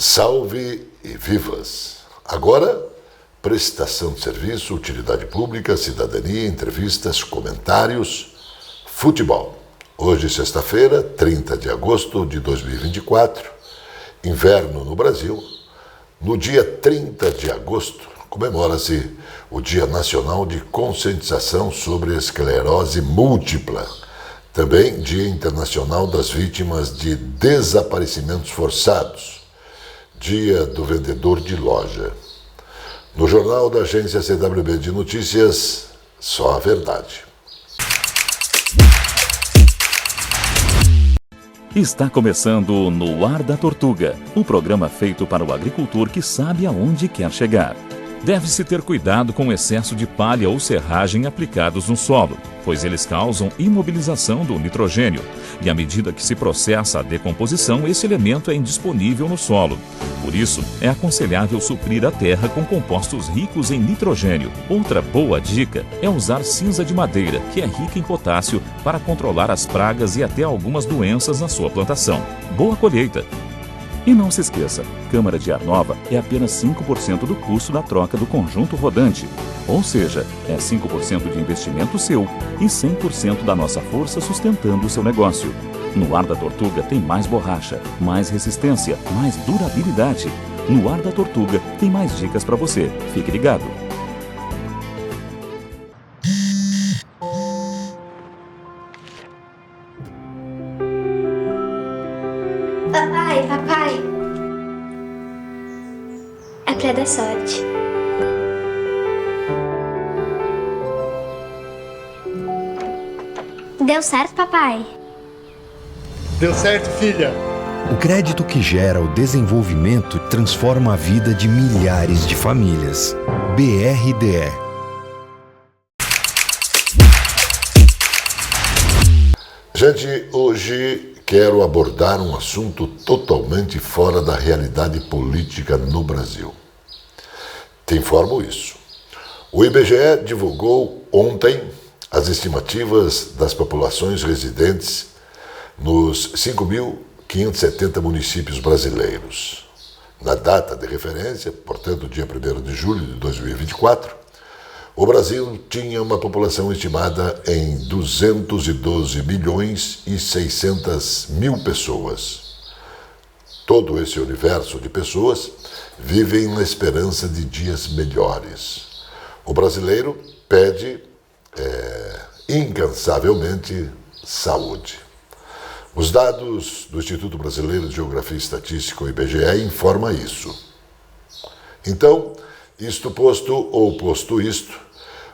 Salve e vivas! Agora, prestação de serviço, utilidade pública, cidadania, entrevistas, comentários, futebol. Hoje, sexta-feira, 30 de agosto de 2024, inverno no Brasil. No dia 30 de agosto, comemora-se o Dia Nacional de Conscientização sobre a Esclerose Múltipla. Também Dia Internacional das Vítimas de Desaparecimentos Forçados. Dia do Vendedor de Loja. No jornal da agência CWB de Notícias, só a verdade. Está começando No Ar da Tortuga, o programa feito para o agricultor que sabe aonde quer chegar. Deve-se ter cuidado com o excesso de palha ou serragem aplicados no solo, pois eles causam imobilização do nitrogênio, e à medida que se processa a decomposição, esse elemento é indisponível no solo. Por isso, é aconselhável suprir a terra com compostos ricos em nitrogênio. Outra boa dica é usar cinza de madeira, que é rica em potássio, para controlar as pragas e até algumas doenças na sua plantação. Boa colheita! E não se esqueça, câmara de ar nova é apenas 5% do custo da troca do conjunto rodante. Ou seja, é 5% de investimento seu e 100% da nossa força sustentando o seu negócio. No Ar da Tortuga tem mais borracha, mais resistência, mais durabilidade. No Ar da Tortuga tem mais dicas para você. Fique ligado. Papai, é pra dar sorte. Deu certo, papai? Deu certo, filha. O crédito que gera o desenvolvimento transforma a vida de milhares de famílias. BRDE. Gente, hoje quero abordar um assunto totalmente fora da realidade política no Brasil. Te informo isso. O IBGE divulgou ontem as estimativas das populações residentes nos 5.570 municípios brasileiros. Na data de referência, portanto, dia 1º de julho de 2024, o Brasil tinha uma população estimada em 212.600.000 pessoas. Todo esse universo de pessoas vivem na esperança de dias melhores. O brasileiro pede incansavelmente saúde. Os dados do Instituto Brasileiro de Geografia e Estatística, o IBGE, informam isso. Então, isto posto isto,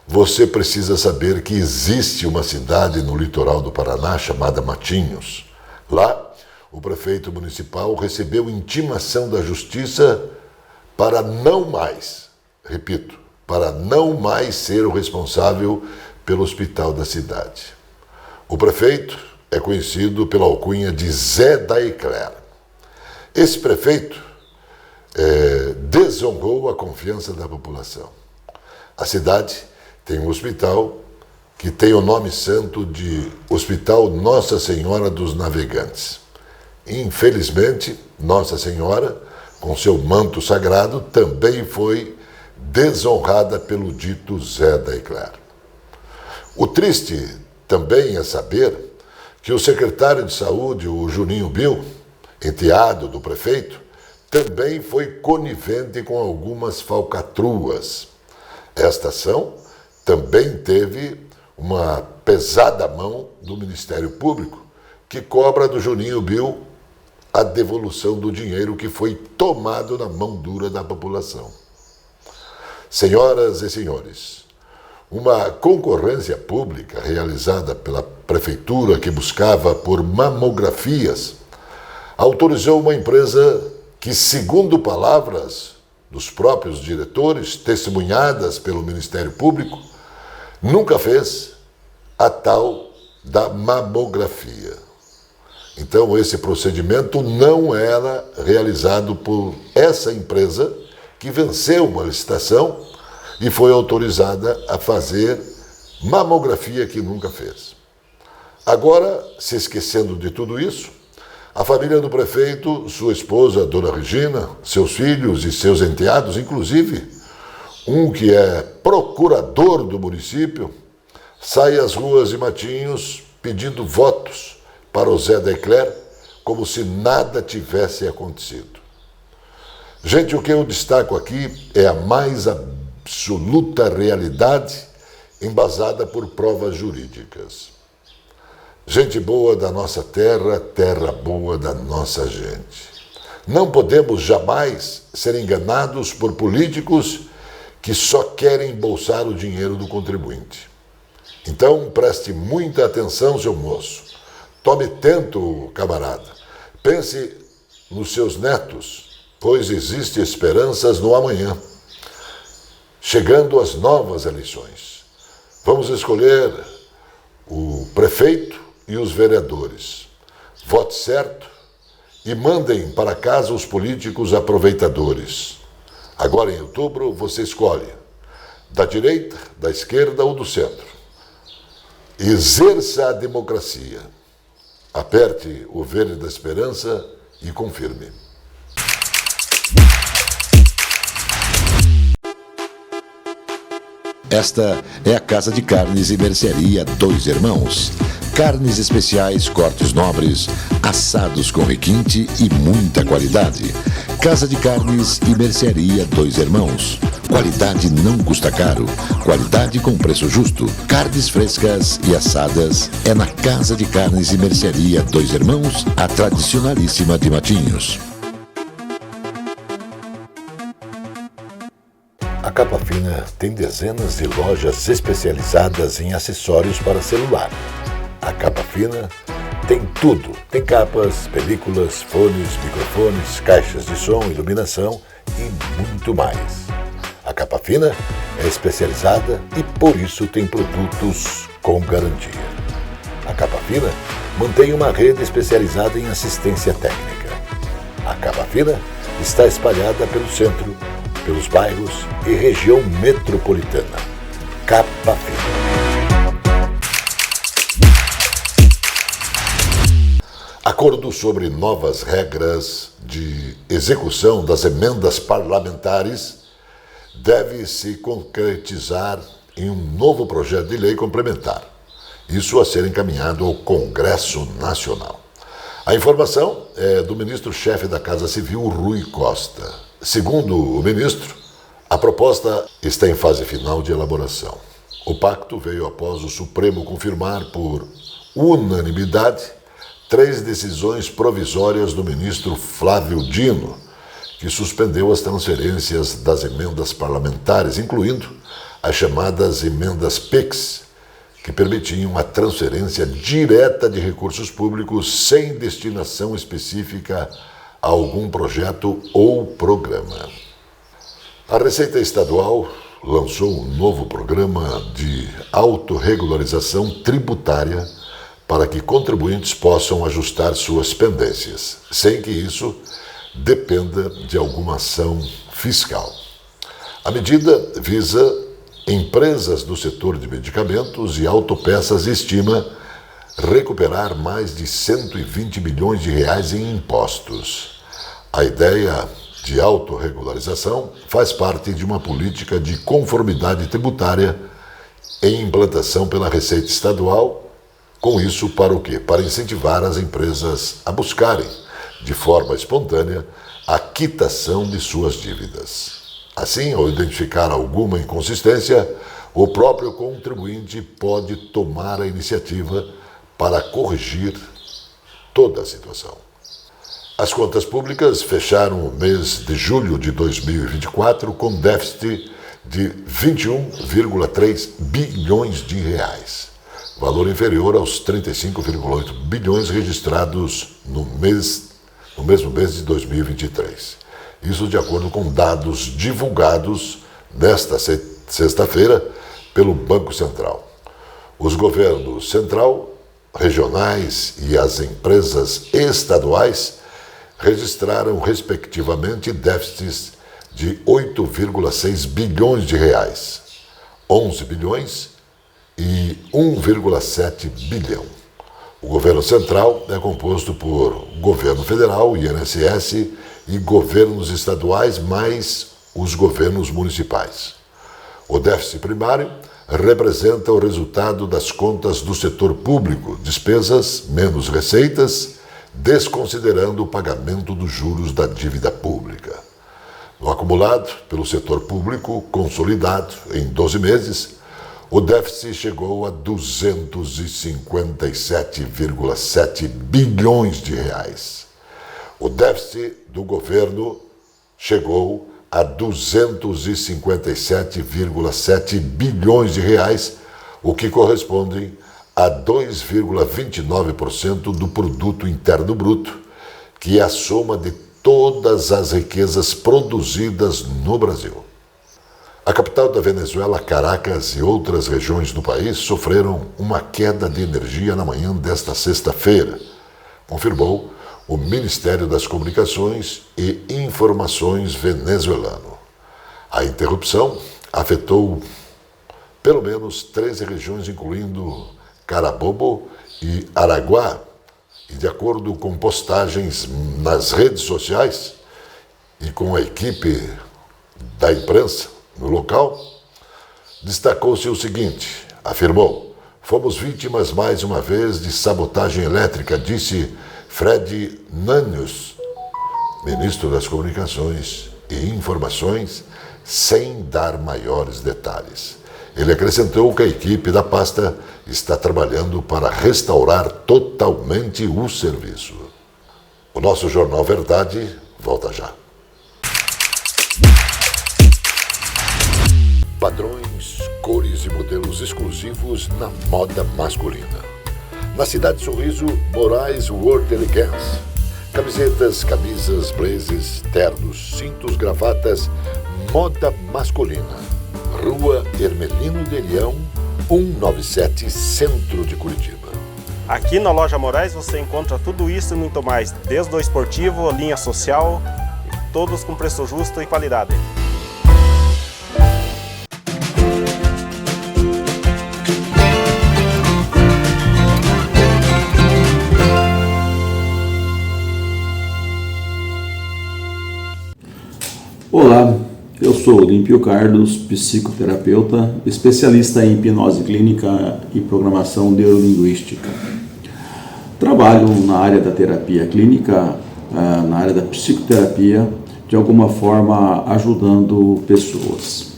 você precisa saber que existe uma cidade no litoral do Paraná chamada Matinhos. Lá, o prefeito municipal recebeu intimação da justiça para não mais, repito, para não mais ser o responsável pelo hospital da cidade. O prefeito é conhecido pela alcunha de Zé da Eclair. Esse prefeito desonrou a confiança da população. A cidade tem um hospital que tem o nome santo de Hospital Nossa Senhora dos Navegantes. Infelizmente, Nossa Senhora, com seu manto sagrado, também foi desonrada pelo dito Zé da Eclair. O triste também é saber que o secretário de Saúde, o Juninho Bill, enteado do prefeito, também foi conivente com algumas falcatruas. Esta ação também teve uma pesada mão do Ministério Público, que cobra do Juninho Bill a devolução do dinheiro que foi tomado na mão dura da população. Senhoras e senhores, uma concorrência pública realizada pela prefeitura que buscava por mamografias autorizou uma empresa que, segundo palavras dos próprios diretores, testemunhadas pelo Ministério Público, nunca fez a tal da mamografia. Então, esse procedimento não era realizado por essa empresa que venceu uma licitação e foi autorizada a fazer mamografia que nunca fez. Agora, se esquecendo de tudo isso, A família do prefeito, sua esposa, Dona Regina, seus filhos e seus enteados, inclusive um que é procurador do município, sai às ruas de Matinhos pedindo votos para o Zé Decler, como se nada tivesse acontecido. Gente, o que eu destaco aqui é a mais absoluta realidade embasada por provas jurídicas. Gente boa da nossa terra, terra boa da nossa gente. Não podemos jamais ser enganados por políticos que só querem embolsar o dinheiro do contribuinte. Então, preste muita atenção, seu moço. Tome tento, camarada. Pense nos seus netos, pois existe esperanças no amanhã. Chegando às novas eleições, vamos escolher o prefeito e os vereadores. Vote certo e mandem para casa os políticos aproveitadores. Agora, em outubro, você escolhe da direita, da esquerda ou do centro. Exerça a democracia. Aperte o verde da esperança e confirme. Esta é a Casa de Carnes e Mercearia Dois Irmãos. Carnes especiais, cortes nobres, assados com requinte e muita qualidade. Casa de Carnes e Mercearia Dois Irmãos. Qualidade não custa caro. Qualidade com preço justo. Carnes frescas e assadas é na Casa de Carnes e Mercearia Dois Irmãos, a tradicionalíssima de Matinhos. A Capa Fina tem dezenas de lojas especializadas em acessórios para celular. A Capa Fina tem tudo. Tem capas, películas, fones, microfones, caixas de som, iluminação e muito mais. A Capa Fina é especializada e por isso tem produtos com garantia. A Capa Fina mantém uma rede especializada em assistência técnica. A Capa Fina está espalhada pelo centro, pelos bairros e região metropolitana. Capa Fina. Acordo sobre novas regras de execução das emendas parlamentares deve se concretizar em um novo projeto de lei complementar. Isso a ser encaminhado ao Congresso Nacional. A informação é do ministro-chefe da Casa Civil, Rui Costa. Segundo o ministro, a proposta está em fase final de elaboração. O pacto veio após o Supremo confirmar por unanimidade 3 decisões provisórias do ministro Flávio Dino, que suspendeu as transferências das emendas parlamentares, incluindo as chamadas emendas PIX, que permitiam a transferência direta de recursos públicos sem destinação específica a algum projeto ou programa. A Receita Estadual lançou um novo programa de autorregularização tributária para que contribuintes possam ajustar suas pendências, sem que isso dependa de alguma ação fiscal. A medida visa empresas do setor de medicamentos e autopeças e estima recuperar mais de 120 bilhões de reais em impostos. A ideia de autorregularização faz parte de uma política de conformidade tributária em implantação pela Receita Estadual. Com isso, para o quê? Para incentivar as empresas a buscarem, de forma espontânea, a quitação de suas dívidas. Assim, ao identificar alguma inconsistência, o próprio contribuinte pode tomar a iniciativa para corrigir toda a situação. As contas públicas fecharam o mês de julho de 2024 com déficit de 21,3 bilhões de reais. Valor inferior aos 35,8 bilhões registrados no mesmo mês de 2023. Isso de acordo com dados divulgados nesta sexta-feira pelo Banco Central. Os governos central, regionais e as empresas estaduais registraram, respectivamente, déficits de 8,6 bilhões de reais, 11 bilhões e 1,7 bilhão. O governo central é composto por governo federal, INSS, e governos estaduais, mais os governos municipais. O déficit primário representa o resultado das contas do setor público, despesas menos receitas, desconsiderando o pagamento dos juros da dívida pública. No acumulado pelo setor público consolidado em 12 meses, o déficit chegou a 257,7 bilhões de reais. O déficit do governo chegou a 257,7 bilhões de reais, o que corresponde a 2,29% do produto interno bruto, que é a soma de todas as riquezas produzidas no Brasil. A capital da Venezuela, Caracas, e outras regiões do país sofreram uma queda de energia na manhã desta sexta-feira, confirmou o Ministério das Comunicações e Informações venezuelano. A interrupção afetou pelo menos 13 regiões, incluindo Carabobo e Araguá, e de acordo com postagens nas redes sociais e com a equipe da imprensa no local, destacou-se o seguinte, afirmou: fomos vítimas mais uma vez de sabotagem elétrica, disse Fred Nanius, ministro das Comunicações e Informações, sem dar maiores detalhes. Ele acrescentou que a equipe da pasta está trabalhando para restaurar totalmente o serviço. O nosso Jornal Verdade volta já. Padrões, cores e modelos exclusivos na moda masculina. Na Cidade Sorriso, Moraes World Elegance. Camisetas, camisas, blazers, ternos, cintos, gravatas, moda masculina. Rua Hermelino de Leão, 197, Centro de Curitiba. Aqui na Loja Moraes você encontra tudo isso e muito mais, desde o esportivo, linha social, todos com preço justo e qualidade. Olá, eu sou Olímpio Carlos, psicoterapeuta, especialista em hipnose clínica e programação neurolinguística. Trabalho na área da terapia clínica, na área da psicoterapia, de alguma forma ajudando pessoas.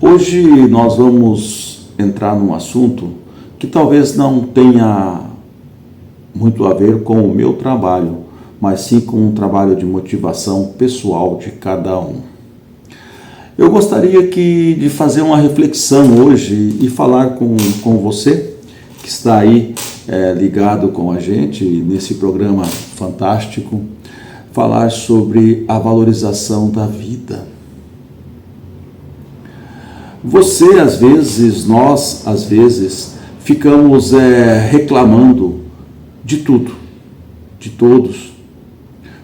Hoje nós vamos entrar num assunto que talvez não tenha muito a ver com o meu trabalho, mas sim com um trabalho de motivação pessoal de cada um. Eu gostaria de fazer uma reflexão hoje e falar com você que está aí ligado com a gente nesse programa fantástico, falar sobre a valorização da vida. Você, às vezes, nós, às vezes, ficamos reclamando de tudo, de todos.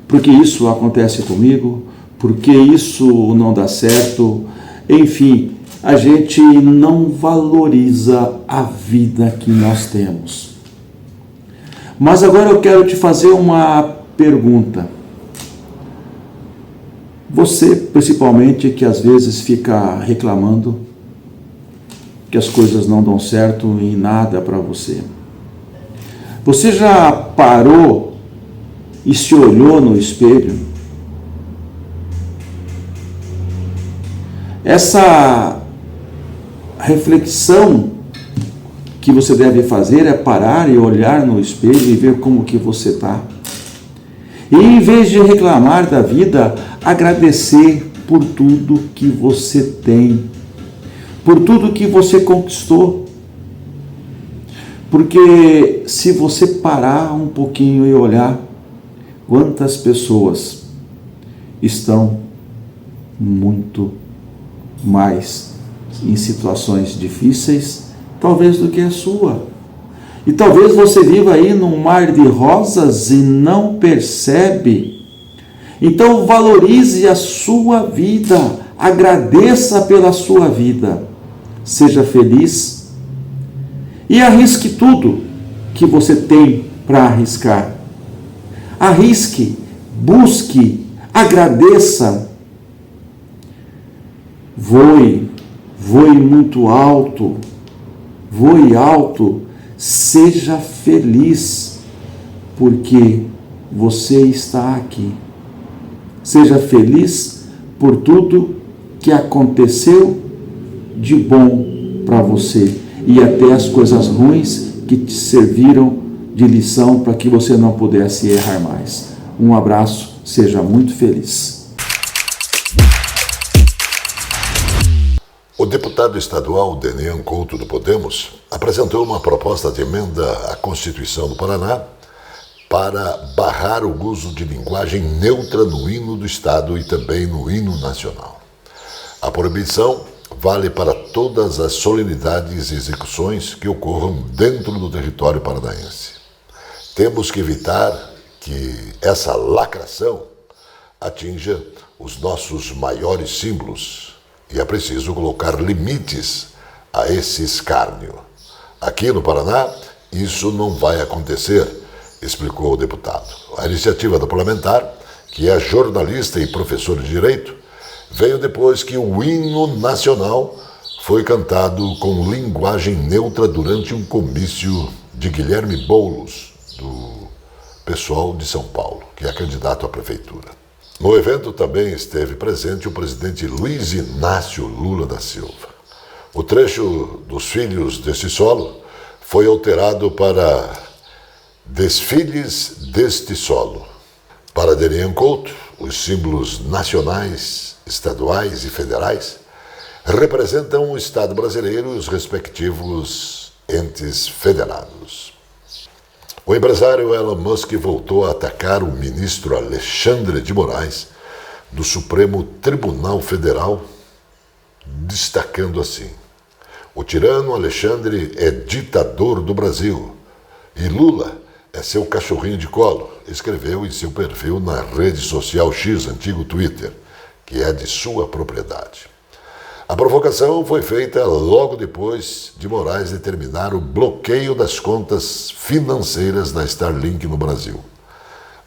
Porque isso acontece comigo, porque isso não dá certo, enfim, a gente não valoriza a vida que nós temos. Mas agora eu quero te fazer uma pergunta. Você, principalmente, que às vezes fica reclamando que as coisas não dão certo em nada para você. Você já parou e se olhou no espelho? Essa reflexão que você deve fazer é parar e olhar no espelho e ver como que você está. E em vez de reclamar da vida, agradecer por tudo que você tem, por tudo que você conquistou. Porque se você parar um pouquinho e olhar, quantas pessoas estão muito mais em situações difíceis, talvez do que a sua. E talvez você viva aí num mar de rosas e não percebe. Então valorize a sua vida, agradeça pela sua vida, seja feliz e arrisque tudo que você tem para arriscar. Arrisque, busque, agradeça. Voe muito alto, voe alto, seja feliz, porque você está aqui. Seja feliz por tudo que aconteceu de bom para você e até as coisas ruins que te serviram de lição para que você não pudesse errar mais. Um abraço, seja muito feliz. O deputado estadual Denian Couto do Podemos apresentou uma proposta de emenda à Constituição do Paraná para barrar o uso de linguagem neutra no hino do Estado e também no hino nacional. A proibição vale para todas as solenidades e execuções que ocorram dentro do território paranaense. Temos que evitar que essa lacração atinja os nossos maiores símbolos e é preciso colocar limites a esse escárnio. Aqui no Paraná, isso não vai acontecer, explicou o deputado. A iniciativa da parlamentar, que é jornalista e professor de direito, veio depois que o hino nacional foi cantado com linguagem neutra durante um comício de Guilherme Boulos, do pessoal de São Paulo, que é candidato à prefeitura. No evento também esteve presente o presidente Luiz Inácio Lula da Silva. O trecho dos Filhos deste Solo foi alterado para Desfiles deste Solo. Para Denian Couto, os símbolos nacionais, estaduais e federais representam o Estado brasileiro e os respectivos entes federados. O empresário Elon Musk voltou a atacar o ministro Alexandre de Moraes do Supremo Tribunal Federal, destacando assim: o tirano Alexandre é ditador do Brasil e Lula é seu cachorrinho de colo, escreveu em seu perfil na rede social X, antigo Twitter, que é de sua propriedade. A provocação foi feita logo depois de Moraes determinar o bloqueio das contas financeiras da Starlink no Brasil.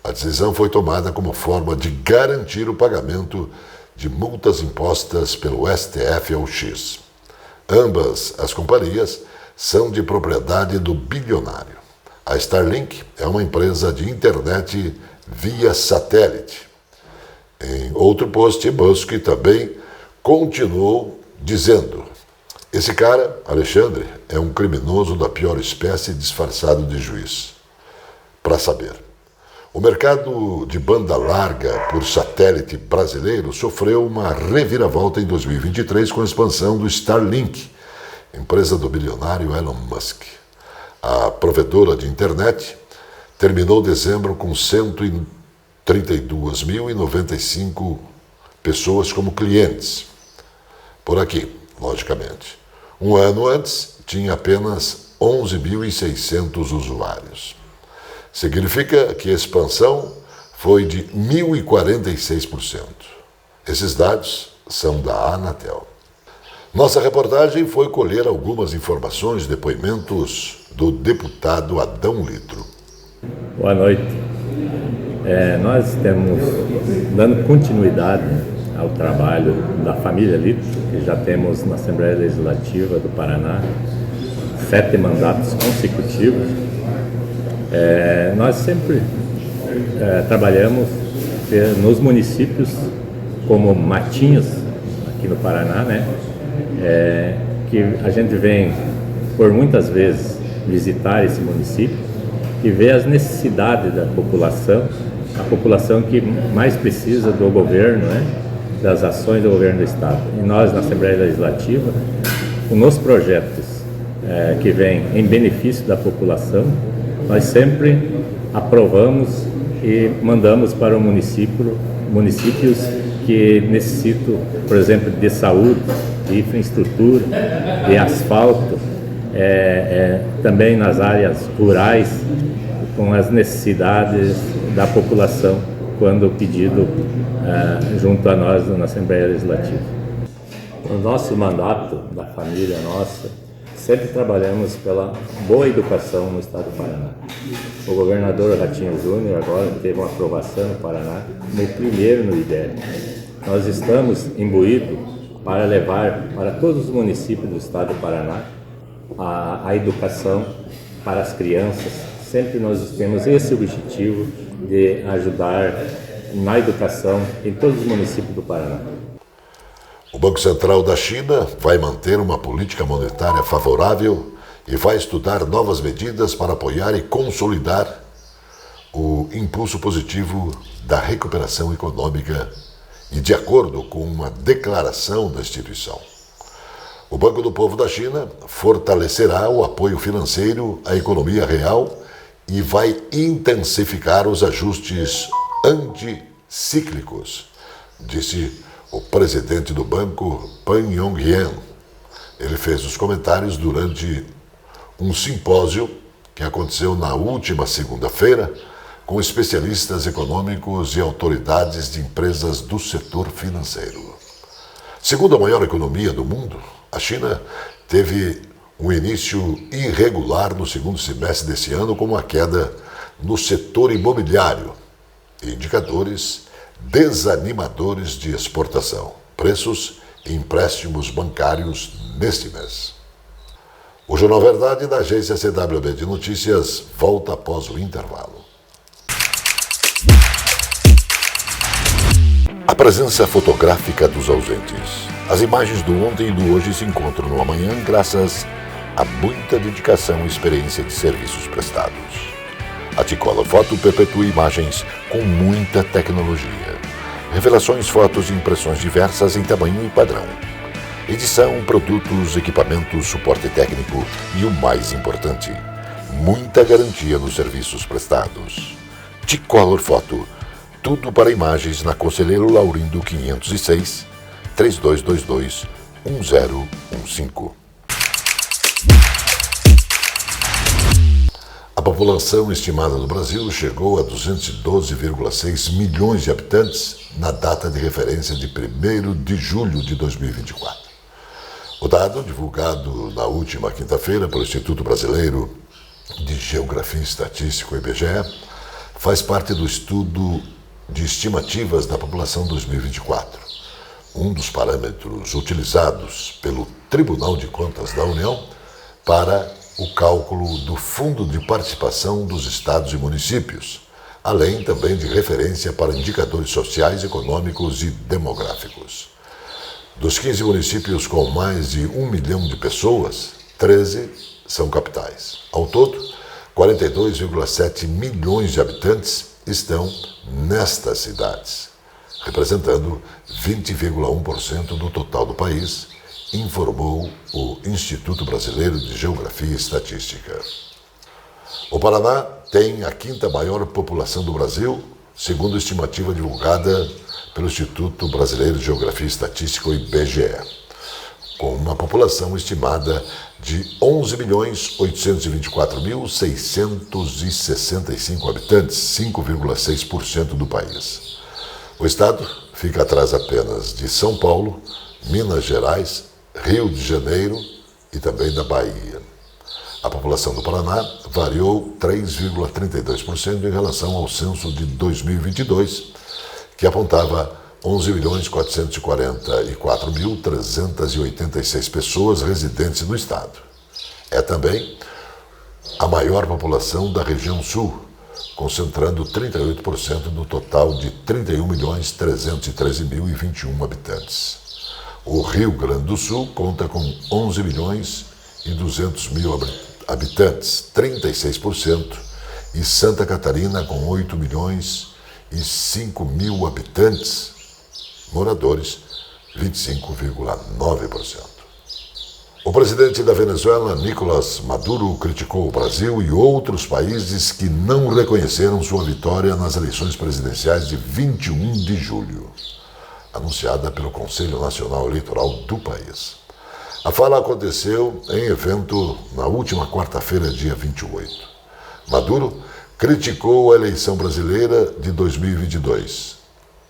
A decisão foi tomada como forma de garantir o pagamento de multas impostas pelo STF ao X. Ambas as companhias são de propriedade do bilionário. A Starlink é uma empresa de internet via satélite. Em outro post, Musk também continuou dizendo: esse cara, Alexandre, é um criminoso da pior espécie disfarçado de juiz. Para saber, o mercado de banda larga por satélite brasileiro sofreu uma reviravolta em 2023 com a expansão do Starlink, empresa do bilionário Elon Musk. A provedora de internet terminou dezembro com 132.095 pessoas como clientes. Por aqui, logicamente. Um ano antes, tinha apenas 11.600 usuários. Significa que a expansão foi de 1.046%. Esses dados são da Anatel. Nossa reportagem foi colher algumas informações, depoimentos do deputado Adão Litro. Boa noite. Nós estamos dando continuidade ao trabalho da família Litro, que já temos na Assembleia Legislativa do Paraná 7 mandatos consecutivos. Nós sempre trabalhamos nos municípios como Matinhos, aqui no Paraná, né? Que a gente vem por muitas vezes visitar esse município e ver as necessidades da população, a população que mais precisa do governo, né? Das ações do governo do Estado. E nós, na Assembleia Legislativa, nos projetos que vêm em benefício da população, nós sempre aprovamos e mandamos para o municípios que necessitam, por exemplo, de saúde, de infraestrutura, de asfalto, também nas áreas rurais, com as necessidades da população, quando pedido junto a nós na Assembleia Legislativa. O nosso mandato, da família nossa, sempre trabalhamos pela boa educação no estado do Paraná. O governador Ratinho Júnior agora teve uma aprovação no Paraná, no primeiro no IDEB. Nós estamos imbuídos para levar para todos os municípios do estado do Paraná a educação para as crianças. Sempre nós temos esse objetivo de ajudar na educação em todos os municípios do Paraná. O Banco Central da China vai manter uma política monetária favorável e vai estudar novas medidas para apoiar e consolidar o impulso positivo da recuperação econômica e de acordo com uma declaração da instituição. O Banco do Povo da China fortalecerá o apoio financeiro à economia real e vai intensificar os ajustes anticíclicos, disse o presidente do banco, Pan Yong-yan. Ele fez os comentários durante um simpósio que aconteceu na última segunda-feira com especialistas econômicos e autoridades de empresas do setor financeiro. Segundo a maior economia do mundo, a China teve um início irregular no segundo semestre desse ano, com uma queda no setor imobiliário e indicadores desanimadores de exportação, preços e empréstimos bancários neste mês. O Jornal Verdade da agência CWB de Notícias volta após o intervalo. A presença fotográfica dos ausentes. As imagens do ontem e do hoje se encontram no amanhã graças a muita dedicação e experiência de serviços prestados. A T-Color Foto perpetua imagens com muita tecnologia. Revelações, fotos e impressões diversas em tamanho e padrão. Edição, produtos, equipamentos, suporte técnico e o mais importante, muita garantia nos serviços prestados. T-Color Foto. Tudo para imagens na Conselheiro Laurindo 506, 3222-1015. A população estimada do Brasil chegou a 212,6 milhões de habitantes na data de referência de 1º de julho de 2024. O dado, divulgado na última quinta-feira pelo Instituto Brasileiro de Geografia e Estatística, IBGE, faz parte do estudo de estimativas da população 2024, um dos parâmetros utilizados pelo Tribunal de Contas da União para o cálculo do Fundo de Participação dos Estados e Municípios, além também de referência para indicadores sociais, econômicos e demográficos. Dos 15 municípios com mais de 1 milhão de pessoas, 13 são capitais. Ao todo, 42,7 milhões de habitantes estão nestas cidades, representando 20,1% do total do país, informou o Instituto Brasileiro de Geografia e Estatística. O Paraná tem a 5ª maior população do Brasil, segundo a estimativa divulgada pelo Instituto Brasileiro de Geografia e Estatística, o IBGE, com uma população estimada de 11.824.665 habitantes, 5,6% do país. O estado fica atrás apenas de São Paulo, Minas Gerais, Rio de Janeiro e também da Bahia. A população do Paraná variou 3,32% em relação ao censo de 2022, que apontava 11.444.386 pessoas residentes no estado. É também a maior população da região sul, concentrando 38% do total de 31.313.021 habitantes. O Rio Grande do Sul conta com 11.200.000 habitantes, 36%, e Santa Catarina com 8.005.000 habitantes, moradores, 25,9%. O presidente da Venezuela, Nicolás Maduro, criticou o Brasil e outros países que não reconheceram sua vitória nas eleições presidenciais de 21 de julho, anunciada pelo Conselho Nacional Eleitoral do país. A fala aconteceu em evento na última quarta-feira, dia 28. Maduro criticou a eleição brasileira de 2022,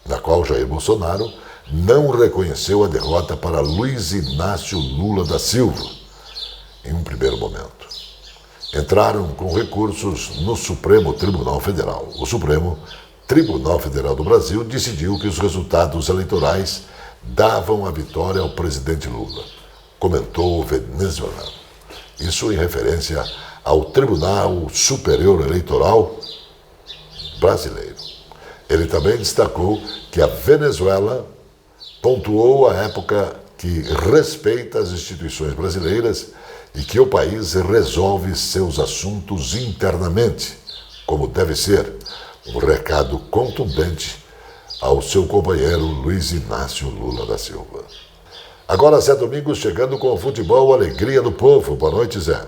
na qual Jair Bolsonaro não reconheceu a derrota para Luiz Inácio Lula da Silva em um primeiro momento. Entraram com recursos no Supremo Tribunal Federal. O Supremo Tribunal Federal do Brasil decidiu que os resultados eleitorais davam a vitória ao presidente Lula, comentou o venezuelano. Isso em referência ao Tribunal Superior Eleitoral brasileiro. Ele também destacou que a Venezuela pontuou a época que respeita as instituições brasileiras e que o país resolve seus assuntos internamente, como deve ser, um recado contundente ao seu companheiro Luiz Inácio Lula da Silva. Agora Zé Domingos chegando com o futebol, alegria do povo. Boa noite, Zé.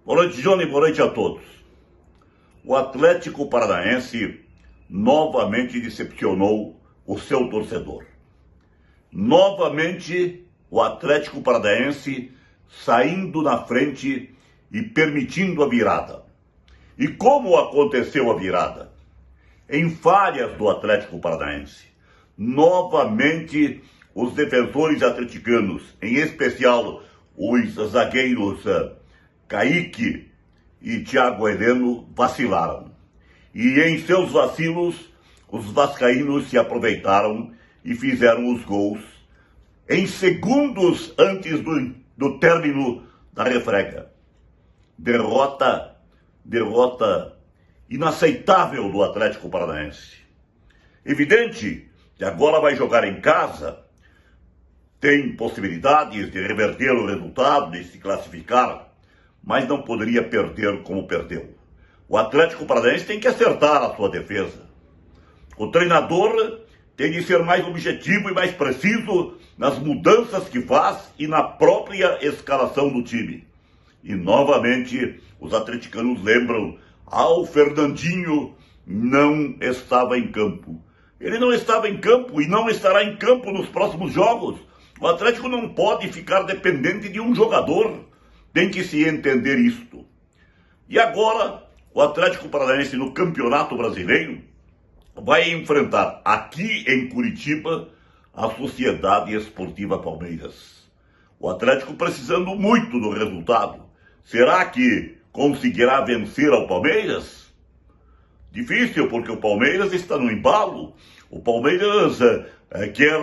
Boa noite, Johnny, boa noite a todos. O Atlético Paranaense novamente decepcionou o seu torcedor. Novamente, o Atlético Paranaense saindo na frente e permitindo a virada. E como aconteceu a virada? Em falhas do Atlético Paranaense. Novamente, os defensores atleticanos, em especial os zagueiros Kaique e Thiago Heleno, vacilaram. E em seus vacilos, os vascaínos se aproveitaram e fizeram os gols em segundos antes do término da refrega. Derrota inaceitável do Atlético Paranaense. Evidente que agora vai jogar em casa, tem possibilidades de reverter o resultado, de se classificar, mas não poderia perder como perdeu. O Atlético Paranaense tem que acertar a sua defesa. O treinador tem de ser mais objetivo e mais preciso nas mudanças que faz e na própria escalação do time. E novamente os atleticanos lembram, o Fernandinho não estava em campo. Ele não estava em campo e não estará em campo nos próximos jogos. O Atlético não pode ficar dependente de um jogador. Tem que se entender isto. E agora, o Atlético Paranaense no Campeonato Brasileiro vai enfrentar aqui em Curitiba a Sociedade Esportiva Palmeiras. O Atlético precisando muito do resultado. Será que conseguirá vencer ao Palmeiras? Difícil, porque o Palmeiras está no embalo. O Palmeiras quer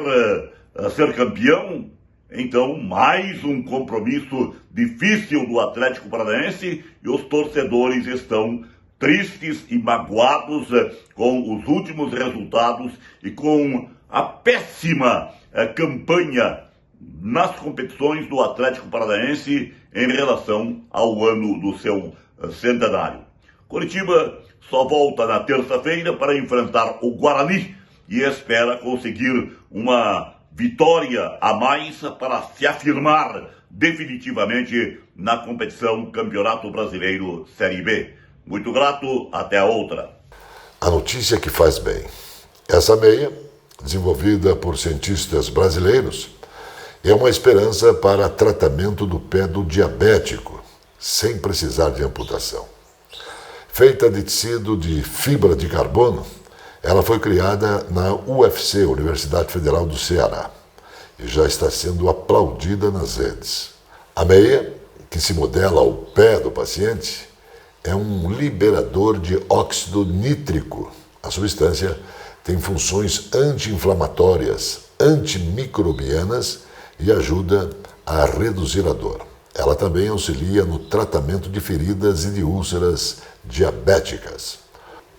ser campeão. Então, mais um compromisso difícil do Atlético Paranaense e os torcedores estão tristes e magoados com os últimos resultados e com a péssima campanha nas competições do Atlético Paranaense em relação ao ano do seu centenário. Curitiba só volta na terça-feira para enfrentar o Guarani e espera conseguir uma vitória a mais para se afirmar definitivamente na competição Campeonato Brasileiro Série B. Muito grato, até a outra. A notícia que faz bem. Essa meia, desenvolvida por cientistas brasileiros, é uma esperança para tratamento do pé do diabético, sem precisar de amputação. Feita de tecido de fibra de carbono, ela foi criada na UFC, Universidade Federal do Ceará, e já está sendo aplaudida nas redes. A meia, que se modela ao pé do paciente, é um liberador de óxido nítrico. A substância tem funções anti-inflamatórias, antimicrobianas e ajuda a reduzir a dor. Ela também auxilia no tratamento de feridas e de úlceras diabéticas.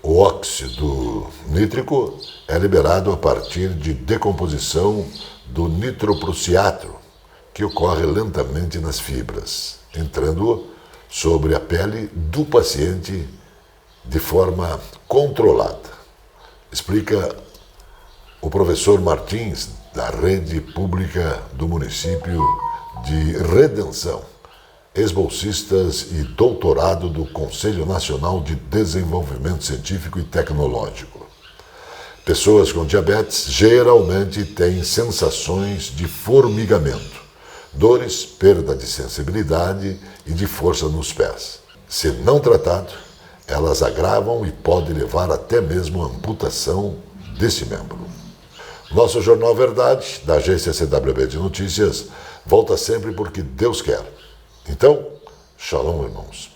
O óxido nítrico é liberado a partir de decomposição do nitroprusiato, que ocorre lentamente nas fibras, entrando sobre a pele do paciente de forma controlada. Explica o professor Martins, da rede pública do município de Redenção, ex-bolsistas e doutorado do Conselho Nacional de Desenvolvimento Científico e Tecnológico. Pessoas com diabetes geralmente têm sensações de formigamento, dores, perda de sensibilidade e de força nos pés. Se não tratado, elas agravam e podem levar até mesmo à amputação desse membro. Nosso Jornal Verdade, da agência CWB de Notícias, volta sempre porque Deus quer. Então, shalom, irmãos.